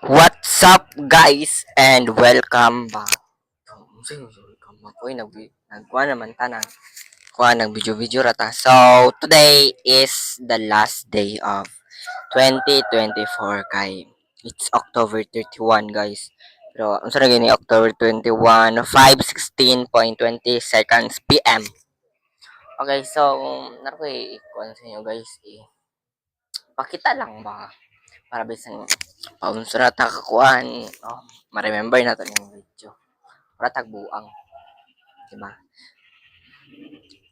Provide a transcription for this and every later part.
What's up guys and welcome back. Welcome back. Uy, nagkuha naman ta nag-video rata. So, today is the last day of 2024 kay it's October 31 guys. Pero unsa na gini October 21 5:16.20 seconds PM. Okay, so naro koy ikuan sa inyo guys pakita lang ba para bisan paunsura ta kakuan ma-remember na to yung video para tagbuang diba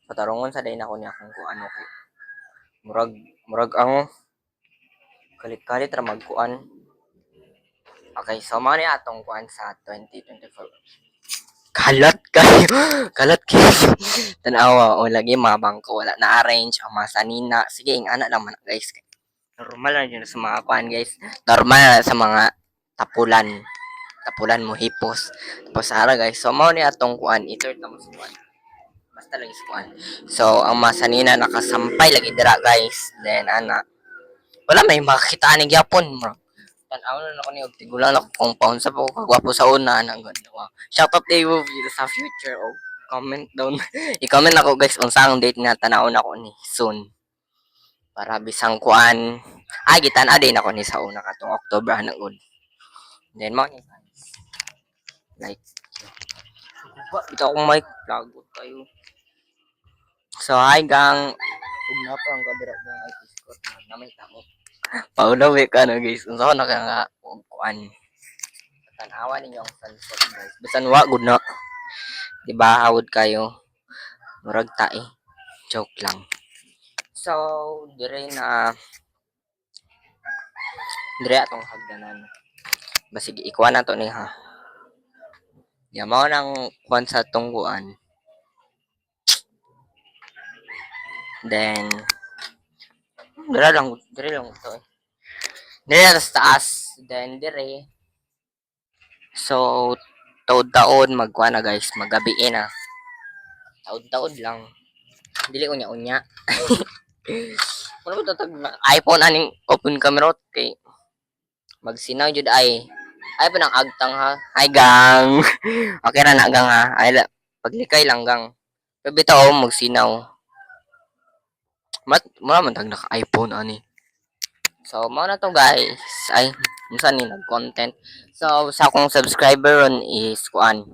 patarongon sa day na ko niya kung ano kay murag murag ang kalit-kalit ra magkuan. Okay, so mao ni atong kuan sa 2024 kalat kayo tanawa o lagi mga bangko wala na arrange ang mga sanina sige ing ana lang man guys normal na yun sa mga kuan guys normal na sa mga tapulan mo hipos tapos ara guys so mao ni atong kuan i-turn na mo sa kuan basta lagi sa kuan so ang masanina nakasampay lagi dira guys then ana wala may makita ni gyapon bro tan-aw na ako ni og tigulang ako compound sa po kagwapo sa una nang ganda shout out to you sa future o comment down i-comment ako guys unsa ang date nga tan-aw na ko ni soon para bisang kuan gitan din ako ni sa una katong October na good then mo ni guys like bitaw kong mic lagot kayo so hi gang ug na pa ang kabira ng IT Scott na may tamo paunawi ka na guys unsa na ka nga kuan tan-awa ninyo ang sunset guys bisan wa good na di ba hawod kayo murag tae joke lang so dire atong hagdanan basig ikuha na to ni ha mao nang kuan sa tungguan then dire lang to dire sa taas then dire so taod-taon magkuha na guys magabi na taod lang dili unya ano ba tatag iPhone aning open camera kay magsinaw jud ay pa nang agtang ha ay gang okay ra na gang ha ay paglikay lang gang pero bitaw magsinaw man tag naka iPhone ani so mao na to guys ay unsa ni nag content so sa akong subscriber ron is kuan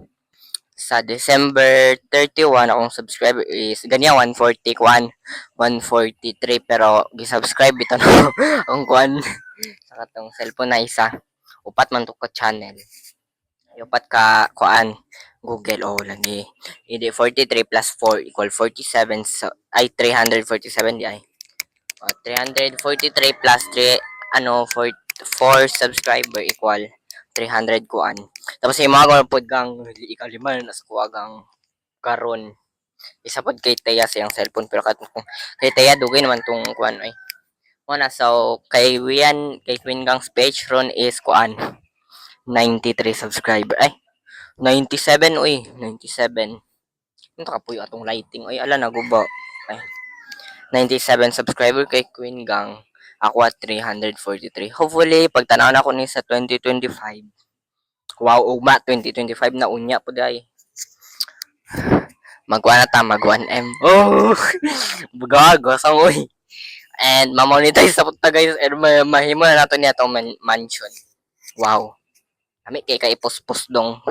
sa December 31 akong subscriber is ganyan 140 kuan 143 pero gi-subscribe ito no ang kuan sa katong cellphone na isa upat man to ka channel upat ka kuan Google lagi hindi 43 plus 4 equal 47 so, ay 347 di ay 343 plus 3 4 subscriber equal 300 kuan tapos yung mga pod gang ikalima na sa kuwagang karon isa pod kay Teya sa yung cellphone pero kay Teya dugay naman tong kuan ay muna so kay Queen Gang's page ron is kuan 93 subscriber ay 97 97 ito kapuyo atong lighting ay ala naguba ay 97 subscriber kay Queen Gang ako at 343 hopefully pagtanaw na ko ni sa 2025 wow ugma 2025 na unya po day magkuha na ta mag 1M bugago sa oy and ma-monetize sa punta guys and mahimo na nato niya itong mansion wow kami kay ipost-post dong